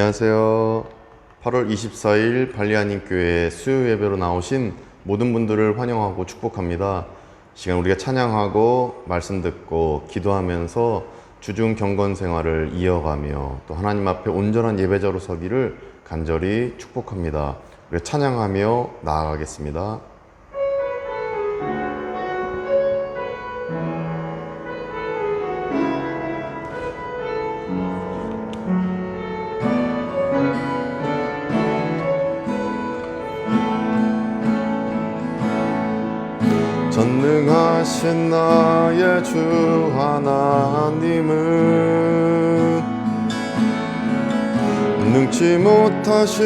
안녕하세요. 8월 24일 발리아님교회 수요 예배로 나오신 모든 분들을 환영하고 축복합니다. 시간 우리가 찬양하고 말씀 듣고 기도하면서 주중 경건 생활을 이어가며 또 하나님 앞에 온전한 예배자로 서기를 간절히 축복합니다. 우리가 찬양하며 나아가겠습니다. 전능하신 나의 주 하나님은 능치 못하실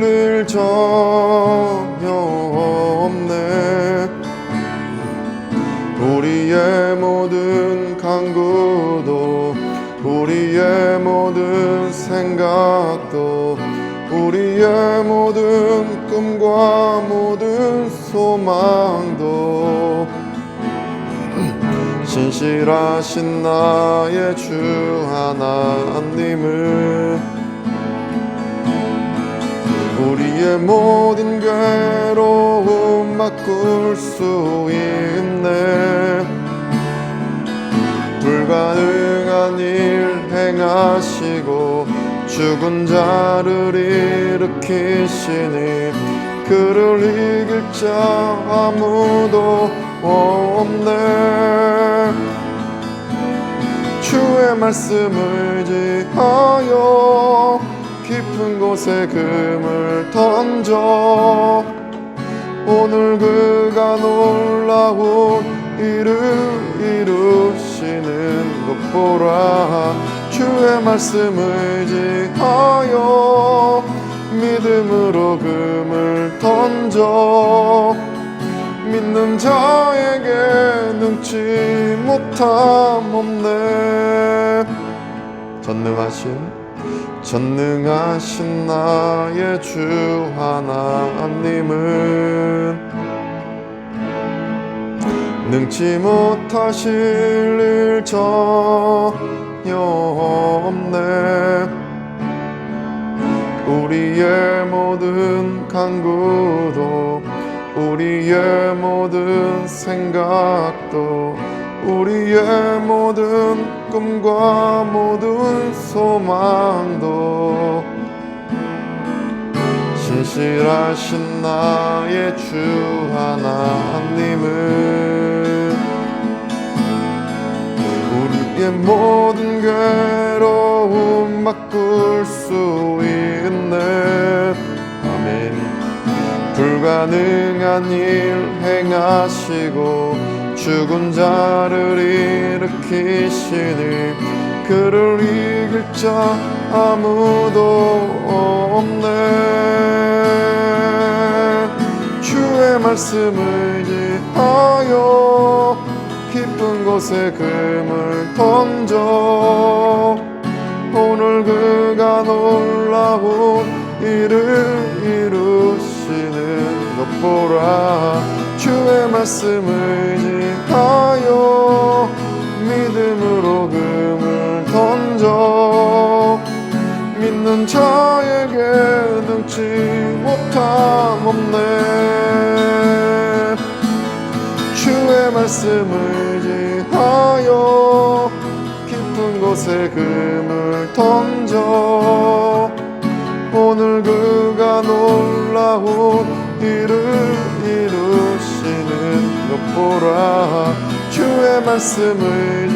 일 전혀 없네. 우리의 모든 간구도 우리의 모든 생각도 우리의 모든 꿈과 모든 소망도 신실하신 나의 주 하나님은 우리의 모든 괴로움 바꿀 수 있네. 불가능한 일 행하시고 죽은 자를 일으키시니 그를 이길 자 아무도 없네. 주의 말씀을 지하여 깊은 곳에 금을 던져 오늘 그가 놀라운 일을 이루시는 것 보라. 주의 말씀을 지하여 믿음으로 금을 던져 믿는 자에게 능치 못함 없네. 전능하신 나의 주 하나님은 능치 못하실 일 전혀 없네. 우리의 모든 간구도 우리의 모든 생각도 우리의 모든 꿈과 모든 소망도 신실하신 나의 주 하나님은 우리의 모든 괴로움 바꿀 수 있네. 아멘. 불가능한 일 행하시고 죽은 자를 일으키시니 그를 이길 자 아무도 없네. 주의 말씀을 지하여 깊은 곳에 금을 던져 오늘 그가 놀라운 일을 이루시는 것 보라. 주의 말씀을 지하여 믿음으로 금을 던져 믿는 자에게 능치 못함 없네. 주의 말씀을 지하여 깊은 곳에 금을 던져 오늘 그가 놀라운 일을 이루시는 것 보라. 주의 말씀을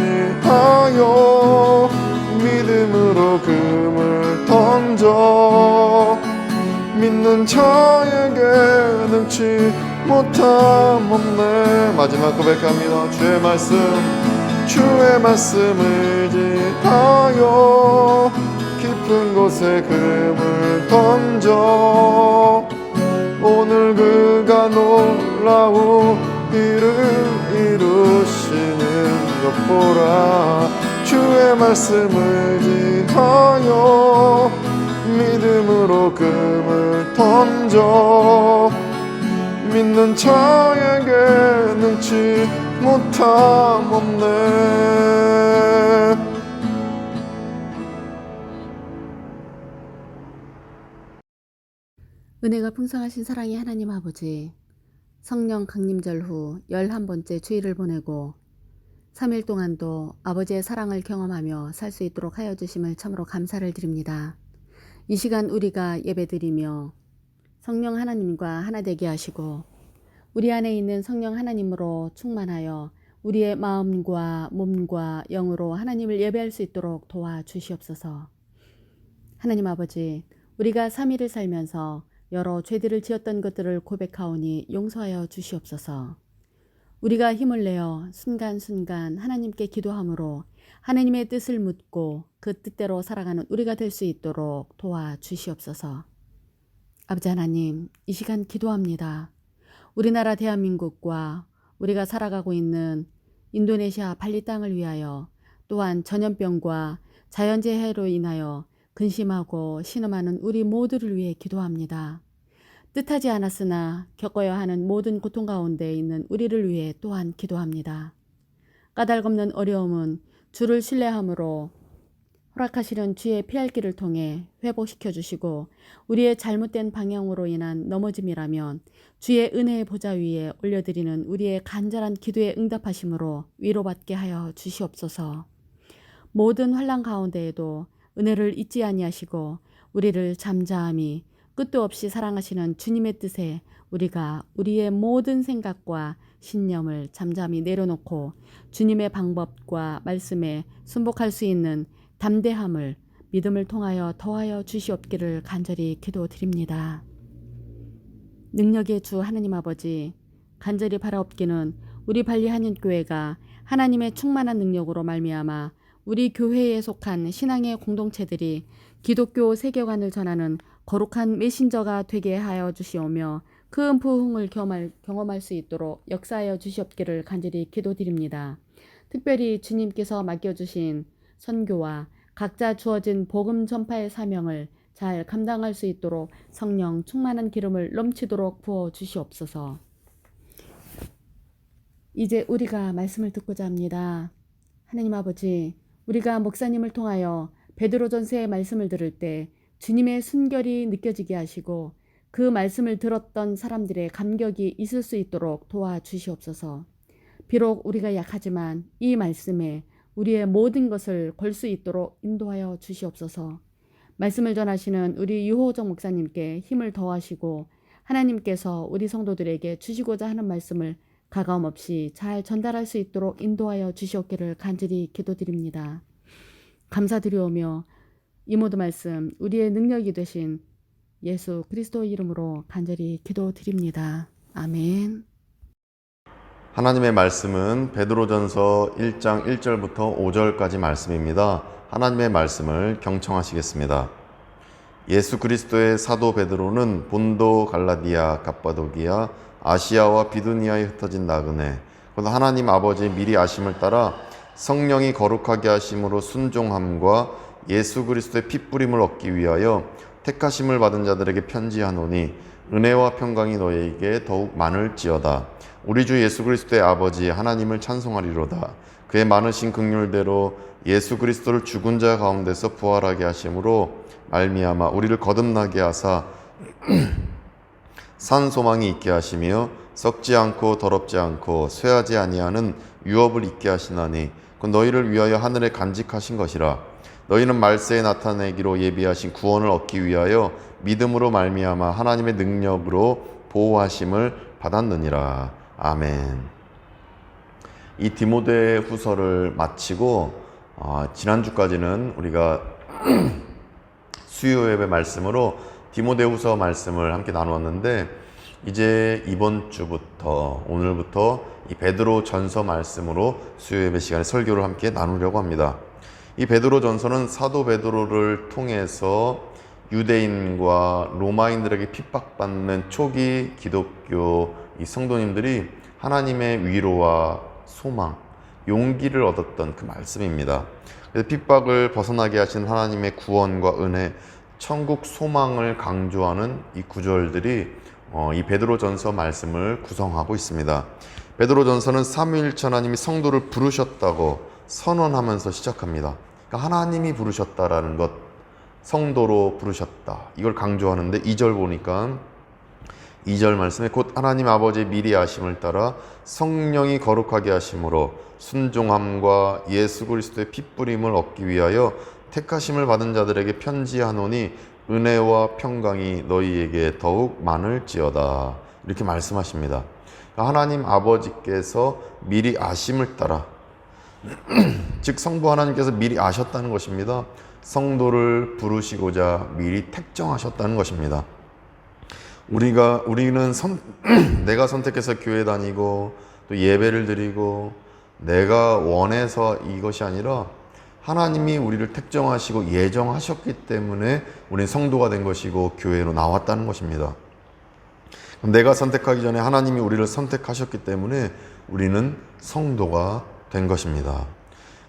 지하여 믿음으로 금을 던져 믿는 자에게 능치 못함 없네. 마지막 고백합니다. 주의 말씀을 지하여 깊은 곳에 금을 던져 오늘 그가 놀라운 일을 이루시는 것 보라. 주의 말씀을 지하여 믿음으로 금을 던져 믿는 자에게 능치 못함 없네. 은혜가 풍성하신 사랑의 하나님 아버지, 성령 강림절 후 11번째 주일을 보내고 3일 동안도 아버지의 사랑을 경험하며 살 수 있도록 하여 주심을 참으로 감사를 드립니다. 이 시간 우리가 예배드리며 성령 하나님과 하나 되게 하시고 우리 안에 있는 성령 하나님으로 충만하여 우리의 마음과 몸과 영으로 하나님을 예배할 수 있도록 도와주시옵소서. 하나님 아버지, 우리가 3일을 살면서 여러 죄들을 지었던 것들을 고백하오니 용서하여 주시옵소서. 우리가 힘을 내어 순간순간 하나님께 기도함으로 하나님의 뜻을 묻고 그 뜻대로 살아가는 우리가 될 수 있도록 도와주시옵소서. 아버지 하나님, 이 시간 기도합니다. 우리나라 대한민국과 우리가 살아가고 있는 인도네시아 발리 땅을 위하여, 또한 전염병과 자연재해로 인하여 근심하고 신음하는 우리 모두를 위해 기도합니다. 뜻하지 않았으나 겪어야 하는 모든 고통 가운데 있는 우리를 위해 또한 기도합니다. 까닭없는 어려움은 주를 신뢰함으로 허락하시는 주의 피할 길을 통해 회복시켜 주시고, 우리의 잘못된 방향으로 인한 넘어짐이라면 주의 은혜의 보좌 위에 올려드리는 우리의 간절한 기도에 응답하심으로 위로받게 하여 주시옵소서. 모든 환난 가운데에도 은혜를 잊지 아니하시고 우리를 잠잠히 끝도 없이 사랑하시는 주님의 뜻에 우리가 우리의 모든 생각과 신념을 잠잠히 내려놓고 주님의 방법과 말씀에 순복할 수 있는 담대함을 믿음을 통하여 더하여 주시옵기를 간절히 기도드립니다. 능력의 주 하나님 아버지, 간절히 바라옵기는 우리 발리 한인교회가 하나님의 충만한 능력으로 말미암아 우리 교회에 속한 신앙의 공동체들이 기독교 세계관을 전하는 거룩한 메신저가 되게 하여 주시오며 큰 부흥을 경험할 수 있도록 역사하여 주시옵기를 간절히 기도드립니다. 특별히 주님께서 맡겨주신 선교와 각자 주어진 복음 전파의 사명을 잘 감당할 수 있도록 성령 충만한 기름을 넘치도록 부어 주시옵소서. 이제 우리가 말씀을 듣고자 합니다. 하나님 아버지, 우리가 목사님을 통하여 베드로전서의 말씀을 들을 때 주님의 순결이 느껴지게 하시고 그 말씀을 들었던 사람들의 감격이 있을 수 있도록 도와주시옵소서. 비록 우리가 약하지만 이 말씀에 우리의 모든 것을 걸 수 있도록 인도하여 주시옵소서. 말씀을 전하시는 우리 유호정 목사님께 힘을 더하시고 하나님께서 우리 성도들에게 주시고자 하는 말씀을 가감 없이 잘 전달할 수 있도록 인도하여 주시옵기를 간절히 기도드립니다. 감사드리오며 이 모든 말씀 우리의 능력이 되신 예수 그리스도 이름으로 간절히 기도드립니다. 아멘. 하나님의 말씀은 베드로전서 1장 1절부터 5절까지 말씀입니다. 하나님의 말씀을 경청하시겠습니다. 예수 그리스도의 사도 베드로는 본도, 갈라디아, 갑바도기아, 아시아와 비두니아에 흩어진 나그네, 곧 하나님 아버지의 미리 아심을 따라 성령이 거룩하게 하심으로 순종함과 예수 그리스도의 핏부림을 얻기 위하여 택하심을 받은 자들에게 편지하노니 은혜와 평강이 너희에게 더욱 많을지어다. 우리 주 예수 그리스도의 아버지 하나님을 찬송하리로다. 그의 많으신 긍휼대로 예수 그리스도를 죽은 자 가운데서 부활하게 하심으로 말미암아 우리를 거듭나게 하사 산 소망이 있게 하시며 썩지 않고 더럽지 않고 쇠하지 아니하는 유업을 있게 하시나니 그 너희를 위하여 하늘에 간직하신 것이라. 너희는 말세에 나타내기로 예비하신 구원을 얻기 위하여 믿음으로 말미암아 하나님의 능력으로 보호하심을 받았느니라. 아멘. 이 디모데 후서를 마치고 지난주까지는 우리가 수요 예배 말씀으로 디모데 후서 말씀을 함께 나누었는데, 이제 이번 주부터 오늘부터 이 베드로 전서 말씀으로 수요 예배 시간에 설교를 함께 나누려고 합니다. 이 베드로 전서는 사도 베드로를 통해서 유대인과 로마인들에게 핍박받는 초기 기독교 이 성도님들이 하나님의 위로와 소망, 용기를 얻었던 그 말씀입니다. 그래서 핍박을 벗어나게 하신 하나님의 구원과 은혜, 천국 소망을 강조하는 이 구절들이 이 베드로 전서 말씀을 구성하고 있습니다. 베드로 전서는 삼위일체 하나님이 성도를 부르셨다고 선언하면서 시작합니다. 그러니까 하나님이 부르셨다라는 것, 성도로 부르셨다, 이걸 강조하는데 2절 보니까 2절 말씀에 곧 하나님 아버지의 미리 아심을 따라 성령이 거룩하게 하심으로 순종함과 예수 그리스도의 핏부림을 얻기 위하여 택하심을 받은 자들에게 편지하노니 은혜와 평강이 너희에게 더욱 많을지어다. 이렇게 말씀하십니다. 하나님 아버지께서 미리 아심을 따라 즉 성부 하나님께서 미리 아셨다는 것입니다. 성도를 부르시고자 미리 택정하셨다는 것입니다. 우리는 내가 선택해서 교회 다니고 또 예배를 드리고 내가 원해서 이것이 아니라 하나님이 우리를 택정하시고 예정하셨기 때문에 우리는 성도가 된 것이고 교회로 나왔다는 것입니다. 내가 선택하기 전에 하나님이 우리를 선택하셨기 때문에 우리는 성도가 된 것입니다.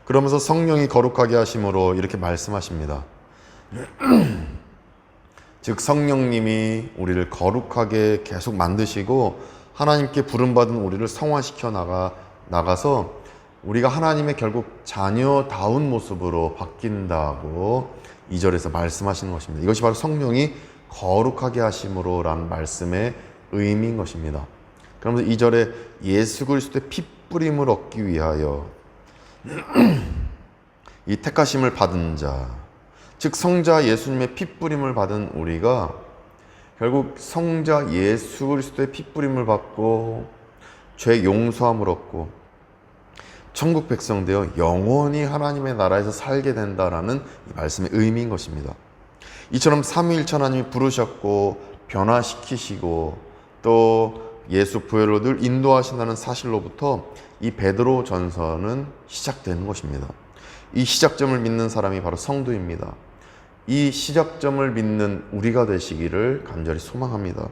그러면서 성령이 거룩하게 하심으로 이렇게 말씀하십니다. 즉 성령님이 우리를 거룩하게 계속 만드시고 하나님께 부름받은 우리를 성화시켜 나가서 우리가 하나님의 결국 자녀다운 모습으로 바뀐다고 2절에서 말씀하시는 것입니다. 이것이 바로 성령이 거룩하게 하심으로 라는 말씀의 의미인 것입니다. 그러면서 2절에 예수 그리스도의 핏부림을 얻기 위하여 이 택하심을 받은 자, 즉 성자 예수님의 핏부림을 받은 우리가 결국 성자 예수 그리스도의 핏부림을 받고 죄 용서함을 얻고 천국 백성 되어 영원히 하나님의 나라에서 살게 된다라는 이 말씀의 의미인 것입니다. 이처럼 삼위일체 하나님이 부르셨고 변화시키시고 또 예수 부활로 늘 인도하신다는 사실로부터 이 베드로 전서는 시작되는 것입니다. 이 시작점을 믿는 사람이 바로 성도입니다. 이 시작점을 믿는 우리가 되시기를 간절히 소망합니다.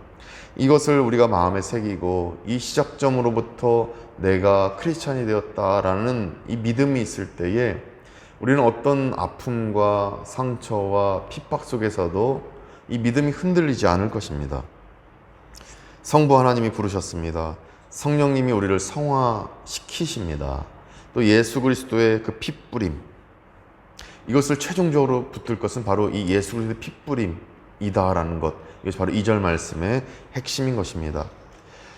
이것을 우리가 마음에 새기고 이 시작점으로부터 내가 크리스찬이 되었다라는 이 믿음이 있을 때에 우리는 어떤 아픔과 상처와 핍박 속에서도 이 믿음이 흔들리지 않을 것입니다. 성부 하나님이 부르셨습니다. 성령님이 우리를 성화시키십니다. 또 예수 그리스도의 그 핏부림, 이것을 최종적으로 붙들 것은 바로 이 예수 그리스도의 핏부림이다라는 것, 이것이 바로 2절 말씀의 핵심인 것입니다.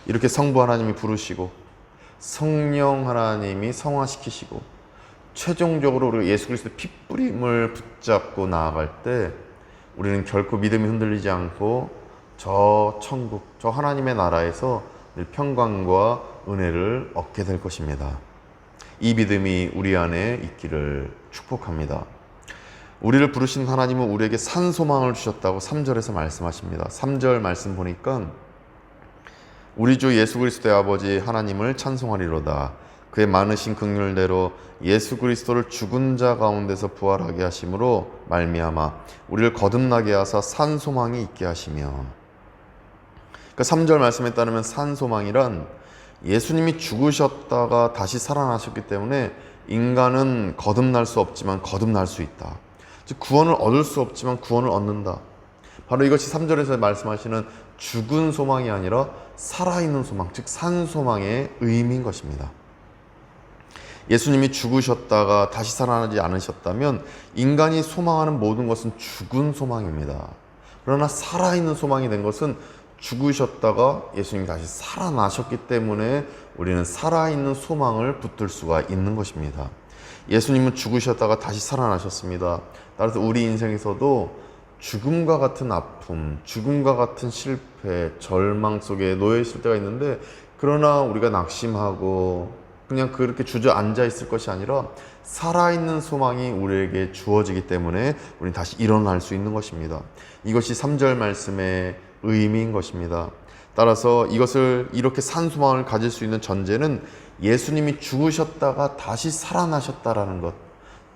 이렇게 성부 하나님이 부르시고 성령 하나님이 성화시키시고 최종적으로 우리가 예수 그리스도의 핏부림을 붙잡고 나아갈 때 우리는 결코 믿음이 흔들리지 않고 저 천국, 저 하나님의 나라에서 늘 평강과 은혜를 얻게 될 것입니다. 이 믿음이 우리 안에 있기를 축복합니다. 우리를 부르신 하나님은 우리에게 산 소망을 주셨다고 3절에서 말씀하십니다. 3절 말씀 보니까 우리 주 예수 그리스도의 아버지 하나님을 찬송하리로다. 그의 많으신 긍휼대로 예수 그리스도를 죽은 자 가운데서 부활하게 하심으로 말미암아 우리를 거듭나게 하사 산 소망이 있게 하시며. 그 3절 말씀에 따르면 산 소망이란 예수님이 죽으셨다가 다시 살아나셨기 때문에 인간은 거듭날 수 없지만 거듭날 수 있다. 즉 구원을 얻을 수 없지만 구원을 얻는다. 바로 이것이 3절에서 말씀하시는 죽은 소망이 아니라 살아있는 소망, 즉 산 소망의 의미인 것입니다. 예수님이 죽으셨다가 다시 살아나지 않으셨다면 인간이 소망하는 모든 것은 죽은 소망입니다. 그러나 살아있는 소망이 된 것은 죽으셨다가 예수님이 다시 살아나셨기 때문에 우리는 살아있는 소망을 붙들 수가 있는 것입니다. 예수님은 죽으셨다가 다시 살아나셨습니다. 따라서 우리 인생에서도 죽음과 같은 아픔, 죽음과 같은 실패, 절망 속에 놓여 있을 때가 있는데, 그러나 우리가 낙심하고 그냥 그렇게 주저앉아 있을 것이 아니라 살아있는 소망이 우리에게 주어지기 때문에 우리는 다시 일어날 수 있는 것입니다. 이것이 3절 말씀의 의미인 것입니다. 따라서 이것을 이렇게 산 소망을 가질 수 있는 전제는 예수님이 죽으셨다가 다시 살아나셨다라는 것,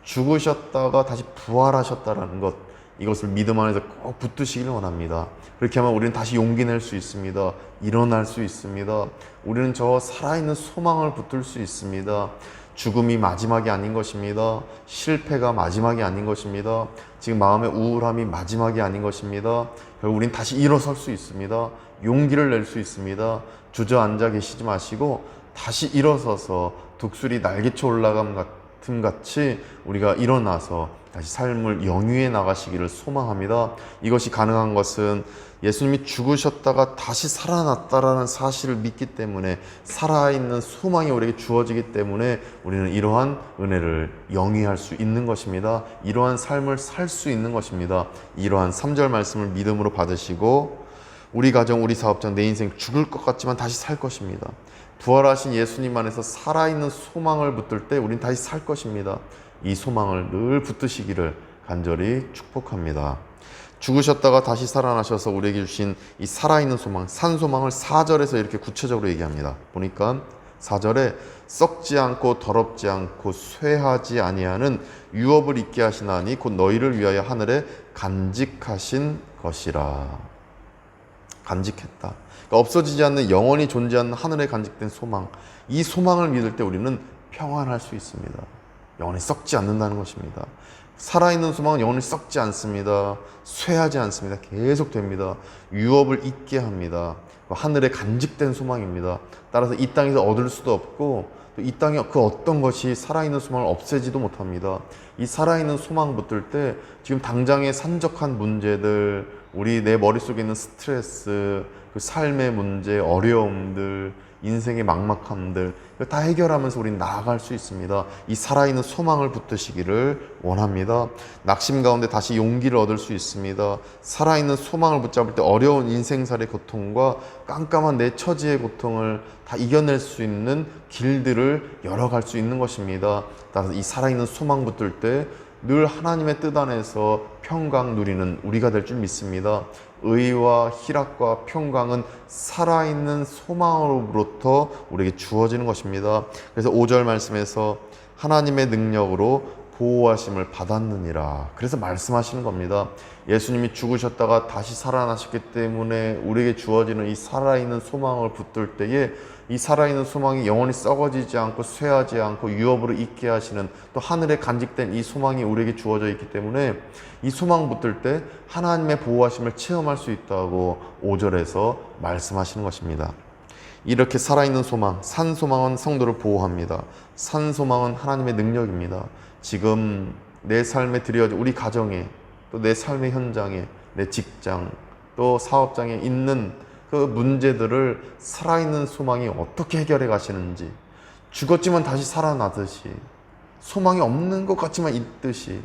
죽으셨다가 다시 부활하셨다라는 것, 이것을 믿음 안에서 꼭 붙드시기를 원합니다. 그렇게 하면 우리는 다시 용기 낼 수 있습니다. 일어날 수 있습니다. 우리는 저 살아있는 소망을 붙들 수 있습니다. 죽음이 마지막이 아닌 것입니다. 실패가 마지막이 아닌 것입니다. 지금 마음의 우울함이 마지막이 아닌 것입니다. 결국 우리는 다시 일어설 수 있습니다. 용기를 낼 수 있습니다. 주저앉아 계시지 마시고 다시 일어서서 독수리 날개쳐 올라감 틈같이 우리가 일어나서 다시 삶을 영위해 나가시기를 소망합니다. 이것이 가능한 것은 예수님이 죽으셨다가 다시 살아났다라는 사실을 믿기 때문에, 살아있는 소망이 우리에게 주어지기 때문에 우리는 이러한 은혜를 영위할 수 있는 것입니다. 이러한 삶을 살 수 있는 것입니다. 이러한 3절 말씀을 믿음으로 받으시고, 우리 가정, 우리 사업장, 내 인생 죽을 것 같지만 다시 살 것입니다. 부활하신 예수님 안에서 살아있는 소망을 붙들 때 우린 다시 살 것입니다. 이 소망을 늘 붙드시기를 간절히 축복합니다. 죽으셨다가 다시 살아나셔서 우리에게 주신 이 살아있는 소망, 산 소망을 4절에서 이렇게 구체적으로 얘기합니다. 보니까 4절에 썩지 않고 더럽지 않고 쇠하지 아니하는 유업을 있게 하시나니 곧 너희를 위하여 하늘에 간직하신 것이라. 간직했다. 그러니까 없어지지 않는, 영원히 존재하는 하늘에 간직된 소망. 이 소망을 믿을 때 우리는 평안할 수 있습니다. 영원히 썩지 않는다는 것입니다. 살아있는 소망은 영원히 썩지 않습니다. 쇠하지 않습니다. 계속됩니다. 유업을 잊게 합니다. 하늘에 간직된 소망입니다. 따라서 이 땅에서 얻을 수도 없고, 또 이 땅에 그 어떤 것이 살아있는 소망을 없애지도 못합니다. 이 살아있는 소망 붙들 때 지금 당장의 산적한 문제들, 내 머릿속에 있는 스트레스, 그 삶의 문제, 어려움들, 인생의 막막함들 다 해결하면서 우리는 나아갈 수 있습니다. 이 살아있는 소망을 붙드시기를 원합니다. 낙심 가운데 다시 용기를 얻을 수 있습니다. 살아있는 소망을 붙잡을 때 어려운 인생살의 고통과 깜깜한 내 처지의 고통을 다 이겨낼 수 있는 길들을 열어갈 수 있는 것입니다. 따라서 이 살아있는 소망 붙들 때 늘 하나님의 뜻 안에서 평강 누리는 우리가 될 줄 믿습니다. 의와 희락과 평강은 살아있는 소망으로부터 우리에게 주어지는 것입니다. 그래서 5절 말씀에서 하나님의 능력으로 보호하심을 받았느니라. 그래서 말씀하시는 겁니다. 예수님이 죽으셨다가 다시 살아나셨기 때문에 우리에게 주어지는 이 살아있는 소망을 붙들 때에 이 살아있는 소망이 영원히 썩어지지 않고 쇠하지 않고 유업으로 있게 하시는, 또 하늘에 간직된 이 소망이 우리에게 주어져 있기 때문에 이 소망 붙들 때 하나님의 보호하심을 체험할 수 있다고 5절에서 말씀하시는 것입니다. 이렇게 살아있는 소망, 산 소망은 성도를 보호합니다. 산 소망은 하나님의 능력입니다. 지금 내 삶에 드려진 우리 가정에, 또 내 삶의 현장에, 내 직장, 또 사업장에 있는 그 문제들을 살아있는 소망이 어떻게 해결해 가시는지, 죽었지만 다시 살아나듯이, 소망이 없는 것 같지만 있듯이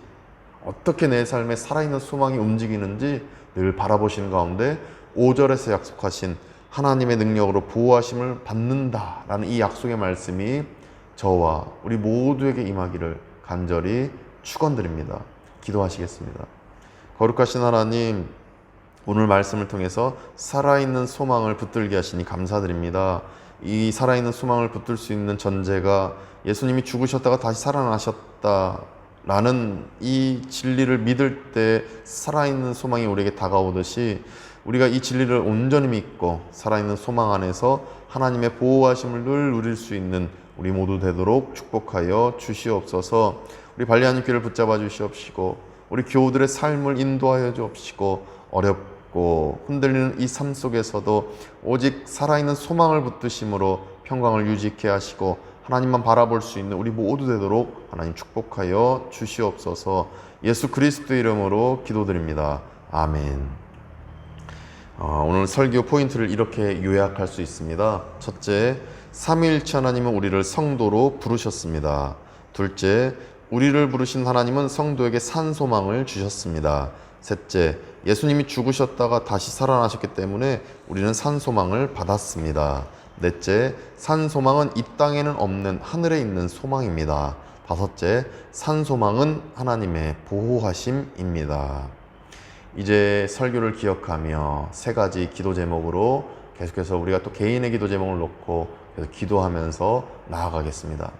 어떻게 내 삶에 살아있는 소망이 움직이는지 늘 바라보시는 가운데 5절에서 약속하신 하나님의 능력으로 보호하심을 받는다라는 이 약속의 말씀이 저와 우리 모두에게 임하기를 간절히 축원드립니다. 기도하시겠습니다. 거룩하신 하나님, 오늘 말씀을 통해서 살아있는 소망을 붙들게 하시니 감사드립니다. 이 살아있는 소망을 붙들 수 있는 전제가 예수님이 죽으셨다가 다시 살아나셨다라는 이 진리를 믿을 때 살아있는 소망이 우리에게 다가오듯이, 우리가 이 진리를 온전히 믿고 살아있는 소망 안에서 하나님의 보호하심을 늘 누릴 수 있는 우리 모두 되도록 축복하여 주시옵소서. 우리 발리하님께를 붙잡아 주시옵시고, 우리 교우들의 삶을 인도하여 주옵시고, 어렵고 흔들리는 이 삶 속에서도 오직 살아있는 소망을 붙드심으로 평강을 유지케 하시고 하나님만 바라볼 수 있는 우리 모두 되도록 하나님 축복하여 주시옵소서. 예수 그리스도 이름으로 기도드립니다. 아멘. 오늘 설교 포인트를 이렇게 요약할 수 있습니다. 첫째, 삼위일체 하나님은 우리를 성도로 부르셨습니다. 둘째, 우리를 부르신 하나님은 성도에게 산 소망을 주셨습니다. 셋째, 예수님이 죽으셨다가 다시 살아나셨기 때문에 우리는 산 소망을 받았습니다. 넷째, 산 소망은 이 땅에는 없는 하늘에 있는 소망입니다. 다섯째, 산 소망은 하나님의 보호하심입니다. 이제 설교를 기억하며 세 가지 기도 제목으로 계속해서 우리가 또 개인의 기도 제목을 놓고 계속 기도하면서 나아가겠습니다.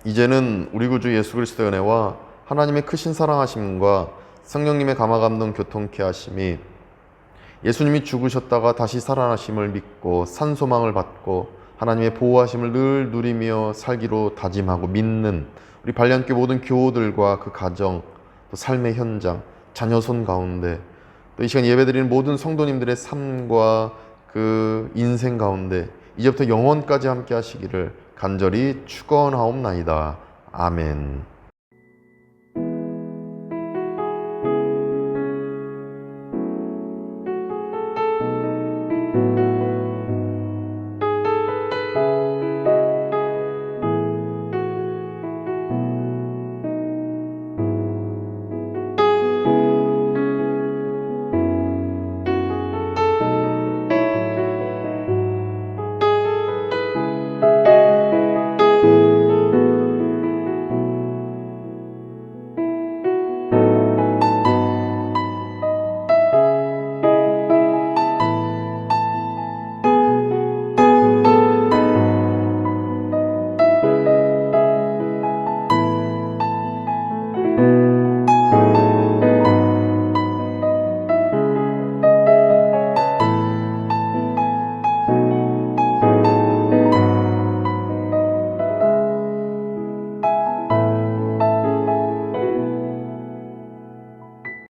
이제는 우리 구주 예수 그리스도의 은혜와 하나님의 크신 사랑하심과 성령님의 감화감동 교통케 하심이 예수님이 죽으셨다가 다시 살아나심을 믿고 산 소망을 받고 하나님의 보호하심을 늘 누리며 살기로 다짐하고 믿는 우리 발리안교회 모든 교우들과 그 가정, 또 삶의 현장, 자녀 손 가운데 또 이 시간 예배드리는 모든 성도님들의 삶과 그 인생 가운데 이제부터 영원까지 함께 하시기를 간절히 축원하옵나이다. 아멘.